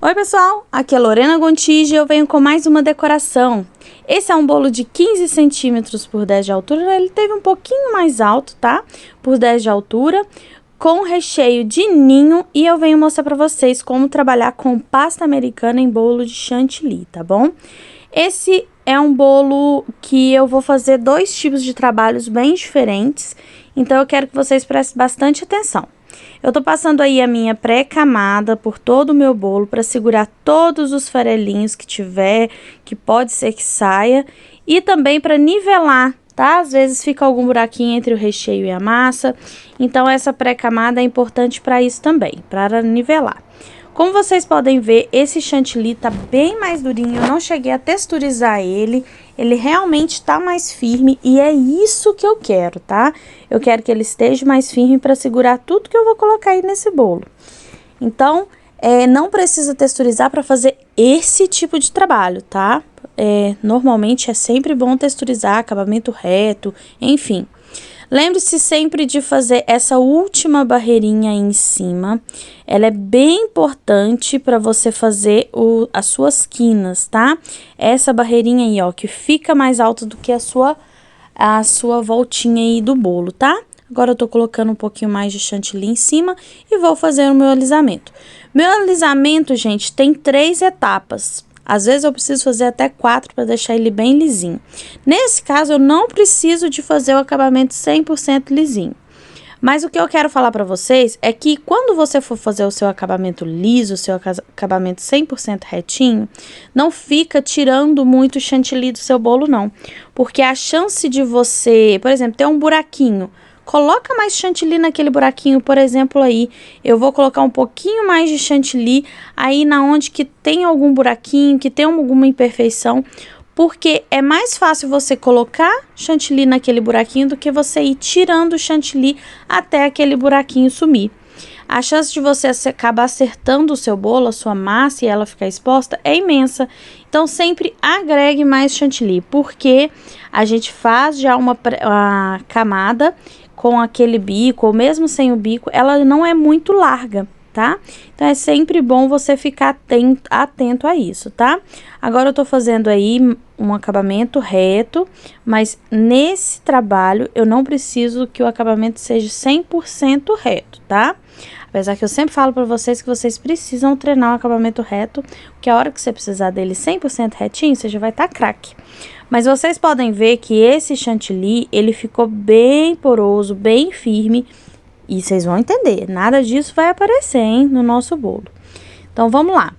Oi pessoal, aqui é Lorena Gontijo e eu venho com mais uma decoração. Esse é um bolo de 15 centímetros por 10 de altura, ele teve um pouquinho mais alto, tá? Por 10 de altura, com recheio de ninho, e eu venho mostrar pra vocês como trabalhar com pasta americana em bolo de chantilly, tá bom? Esse é um bolo que eu vou fazer dois tipos de trabalhos bem diferentes, então eu quero que vocês prestem bastante atenção. Eu tô passando aí a minha pré-camada por todo o meu bolo para segurar todos os farelinhos que tiver, que pode ser que saia, e também para nivelar, tá? Às vezes fica algum buraquinho entre o recheio e a massa, então essa pré-camada é importante para isso também, para nivelar. Como vocês podem ver, esse chantilly tá bem mais durinho, eu não cheguei a texturizar ele realmente tá mais firme e é isso que eu quero, tá? Eu quero que ele esteja mais firme para segurar tudo que eu vou colocar aí nesse bolo. Então, não precisa texturizar para fazer esse tipo de trabalho, tá? Normalmente é sempre bom texturizar, acabamento reto, enfim. Lembre-se sempre de fazer essa última barreirinha aí em cima. Ela é bem importante para você fazer as suas quinas, tá? Essa barreirinha aí, ó, que fica mais alta do que a sua voltinha aí do bolo, tá? Agora eu tô colocando um pouquinho mais de chantilly em cima e vou fazer o meu alisamento. Meu alisamento, gente, tem 3 etapas. Às vezes eu preciso fazer até 4 para deixar ele bem lisinho. Nesse caso, eu não preciso de fazer o acabamento 100% lisinho. Mas o que eu quero falar para vocês é que quando você for fazer o seu acabamento liso, o seu acabamento 100% retinho, não fica tirando muito chantilly do seu bolo, não. Porque a chance de você, por exemplo, ter um buraquinho, coloca mais chantilly naquele buraquinho, por exemplo, aí. Eu vou colocar um pouquinho mais de chantilly aí na onde que tem algum buraquinho, que tem alguma imperfeição, porque é mais fácil você colocar chantilly naquele buraquinho do que você ir tirando o chantilly até aquele buraquinho sumir. A chance de você acabar acertando o seu bolo, a sua massa, e ela ficar exposta é imensa. Então, sempre agregue mais chantilly, porque a gente faz já uma camada com aquele bico, ou mesmo sem o bico, ela não é muito larga, tá? Então, é sempre bom você ficar atento a isso, tá? Agora, eu tô fazendo aí um acabamento reto, mas nesse trabalho, eu não preciso que o acabamento seja 100% reto, tá? Apesar que eu sempre falo pra vocês que vocês precisam treinar o acabamento reto, porque a hora que você precisar dele 100% retinho, você já vai estar craque. Mas vocês podem ver que esse chantilly, ele ficou bem poroso, bem firme, e vocês vão entender, nada disso vai aparecer, hein, no nosso bolo. Então, vamos lá.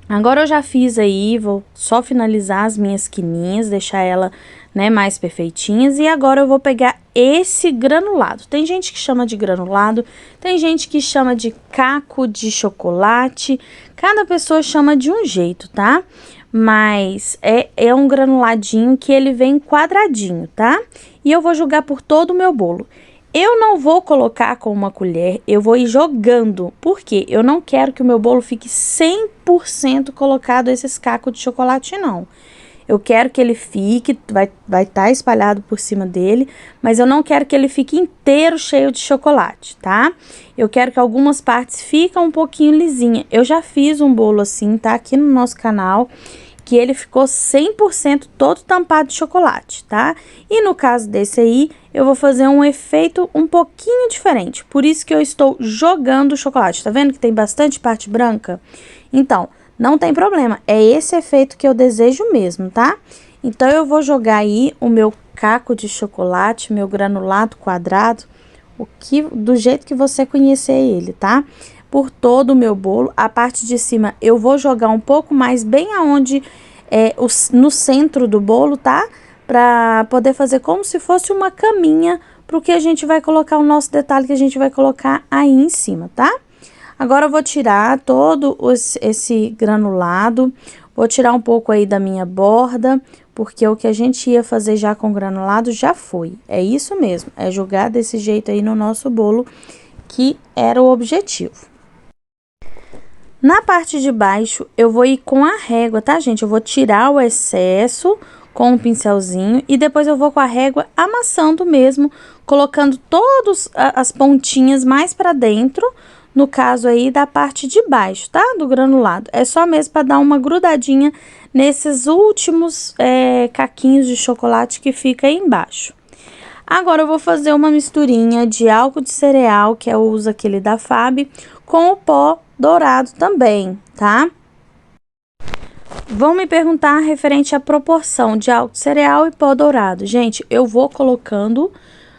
Agora eu já fiz aí, vou só finalizar as minhas quininhas, deixar ela, né, mais perfeitinhas. E agora eu vou pegar esse granulado. Tem gente que chama de granulado, tem gente que chama de caco de chocolate. Cada pessoa chama de um jeito, tá? Mas é um granuladinho que ele vem quadradinho, tá? E eu vou jogar por todo o meu bolo. Eu não vou colocar com uma colher, eu vou ir jogando. Por quê? Eu não quero que o meu bolo fique 100% colocado esses cacos de chocolate, não. Eu quero que ele fique, vai estar espalhado por cima dele, mas eu não quero que ele fique inteiro cheio de chocolate, tá? Eu quero que algumas partes fiquem um pouquinho lisinha. Eu já fiz um bolo assim, tá? Aqui no nosso canal, que ele ficou 100% todo tampado de chocolate, tá? E no caso desse aí, eu vou fazer um efeito um pouquinho diferente. Por isso que eu estou jogando o chocolate. Tá vendo que tem bastante parte branca? Então, não tem problema. É esse efeito que eu desejo mesmo, tá? Então, eu vou jogar aí o meu caco de chocolate, meu granulado quadrado, do jeito que você conhecer ele, tá? Por todo o meu bolo. A parte de cima eu vou jogar um pouco mais bem aonde no centro do bolo, tá? Pra poder fazer como se fosse uma caminha pro que a gente vai colocar, o nosso detalhe que a gente vai colocar aí em cima, tá? Agora eu vou tirar todo esse granulado, vou tirar um pouco aí da minha borda, porque o que a gente ia fazer já com granulado já foi. É isso mesmo, é jogar desse jeito aí no nosso bolo, que era o objetivo. Na parte de baixo, eu vou ir com a régua, tá, gente? Eu vou tirar o excesso com um pincelzinho e depois eu vou com a régua amassando mesmo, colocando todas as pontinhas mais pra dentro no caso aí da parte de baixo, tá? Do granulado. É só mesmo para dar uma grudadinha nesses últimos caquinhos de chocolate que fica aí embaixo. Agora eu vou fazer uma misturinha de álcool de cereal, que eu uso aquele da Fab, com o pó dourado também, tá? Vão me perguntar referente à proporção de álcool de cereal e pó dourado. Gente, eu vou colocando,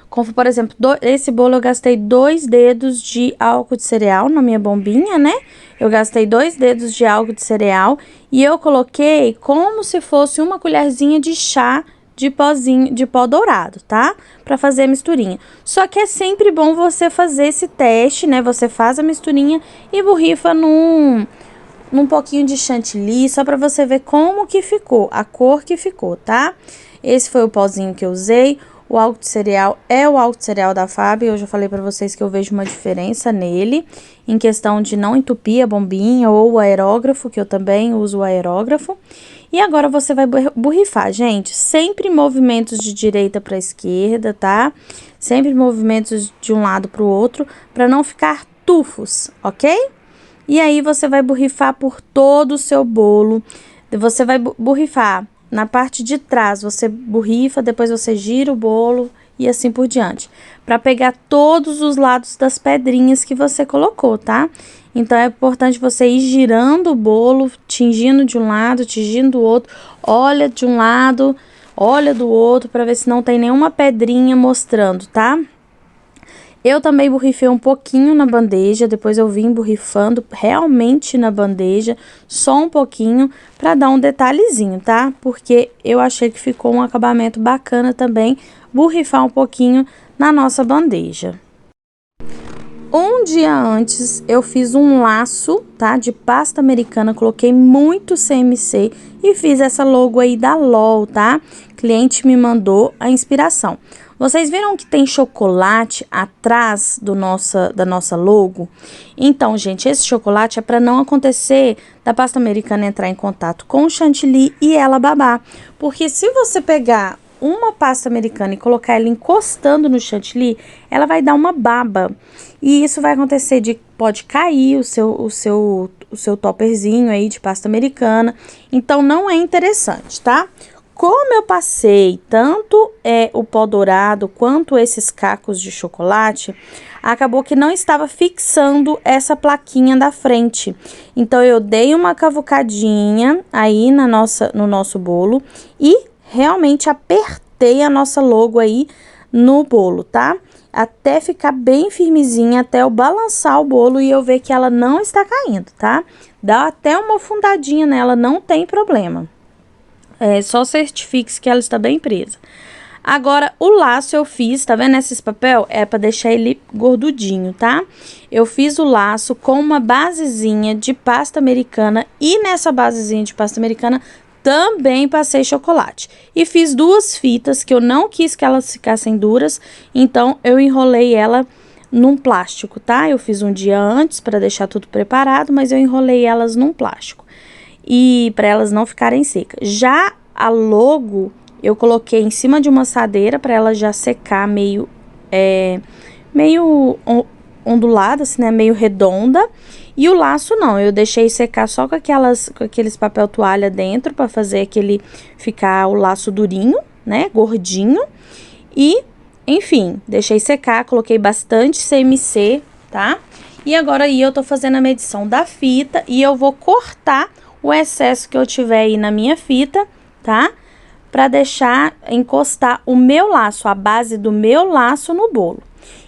como por exemplo, esse bolo eu gastei 2 dedos de álcool de cereal na minha bombinha, né? Eu gastei 2 dedos de álcool de cereal e eu coloquei como se fosse uma colherzinha de chá de pozinho, de pó dourado, tá? Pra fazer a misturinha. Só que é sempre bom você fazer esse teste, né? Você faz a misturinha e borrifa num pouquinho de chantilly, só pra você ver como que ficou, a cor que ficou, tá? Esse foi o pozinho que eu usei. O álcool de cereal é o álcool de cereal da Fab. Eu já falei pra vocês que eu vejo uma diferença nele, em questão de não entupir a bombinha ou o aerógrafo, que eu também uso o aerógrafo. E agora você vai borrifar, gente, sempre movimentos de direita para esquerda, tá? Sempre movimentos de um lado para o outro, para não ficar tufos, ok? E aí você vai borrifar por todo o seu bolo. Você vai borrifar na parte de trás, você borrifa, depois você gira o bolo e assim por diante, para pegar todos os lados das pedrinhas que você colocou, tá? Então é importante você ir girando o bolo, tingindo de um lado, tingindo do outro, olha de um lado, olha do outro, para ver se não tem nenhuma pedrinha mostrando, tá? Eu também borrifei um pouquinho na bandeja, depois eu vim borrifando realmente na bandeja, só um pouquinho, para dar um detalhezinho, tá? Porque eu achei que ficou um acabamento bacana também, borrifar um pouquinho na nossa bandeja. Um dia antes, eu fiz um laço, tá? De pasta americana, coloquei muito CMC e fiz essa logo aí da LOL, tá? O cliente me mandou a inspiração. Vocês viram que tem chocolate atrás da nossa logo? Então, gente, esse chocolate é para não acontecer da pasta americana entrar em contato com o chantilly e ela babar. Porque se você pegar uma pasta americana e colocar ela encostando no chantilly, ela vai dar uma baba. E isso vai acontecer pode cair o seu topperzinho aí de pasta americana. Então, não é interessante, tá? Como eu passei tanto o pó dourado quanto esses cacos de chocolate, acabou que não estava fixando essa plaquinha da frente. Então, eu dei uma cavucadinha aí no nosso bolo e realmente apertei a nossa logo aí no bolo, tá? Até ficar bem firmezinha, até eu balançar o bolo e eu ver que ela não está caindo, tá? Dá até uma fundadinha nela, não tem problema. Só certifique-se que ela está bem presa. Agora, o laço eu fiz, tá vendo esses papel? É para deixar ele gordudinho, tá? Eu fiz o laço com uma basezinha de pasta americana e nessa basezinha de pasta americana também passei chocolate. E fiz 2 fitas que eu não quis que elas ficassem duras, então eu enrolei ela num plástico, tá? Eu fiz um dia antes para deixar tudo preparado, mas eu enrolei elas num plástico. E para elas não ficarem secas. Já a logo eu coloquei em cima de uma assadeira para ela já secar meio ondulada, assim, né? Meio redonda. E o laço não, eu deixei secar só com aqueles papel toalha dentro para fazer ficar o laço durinho, né? Gordinho. E, enfim, deixei secar, coloquei bastante CMC, tá? E agora aí eu tô fazendo a medição da fita e eu vou cortar o excesso que eu tiver aí na minha fita, tá? Pra deixar encostar o meu laço, a base do meu laço no bolo.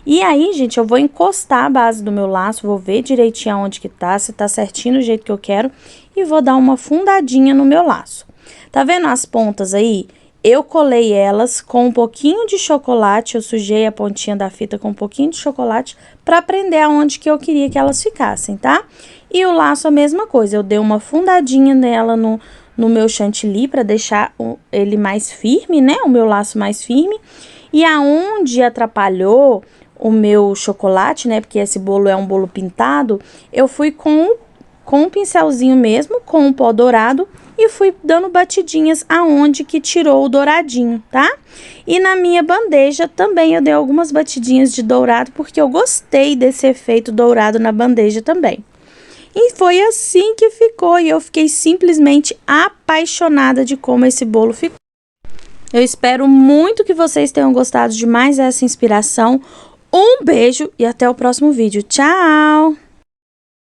E aí, gente, eu vou encostar a base do meu laço, vou ver direitinho aonde que tá, se tá certinho do jeito que eu quero, e vou dar uma fundadinha no meu laço. Tá vendo as pontas aí? Eu colei elas com um pouquinho de chocolate, eu sujei a pontinha da fita com um pouquinho de chocolate para prender aonde que eu queria que elas ficassem, tá? E o laço a mesma coisa, eu dei uma fundadinha nela no meu chantilly para deixar ele mais firme, né? O meu laço mais firme. E aonde atrapalhou o meu chocolate, né? Porque esse bolo é um bolo pintado, eu fui com com um pincelzinho mesmo, com um pó dourado, e fui dando batidinhas aonde que tirou o douradinho, tá? E na minha bandeja também eu dei algumas batidinhas de dourado, porque eu gostei desse efeito dourado na bandeja também. E foi assim que ficou, e eu fiquei simplesmente apaixonada de como esse bolo ficou. Eu espero muito que vocês tenham gostado de mais essa inspiração. Um beijo e até o próximo vídeo. Tchau!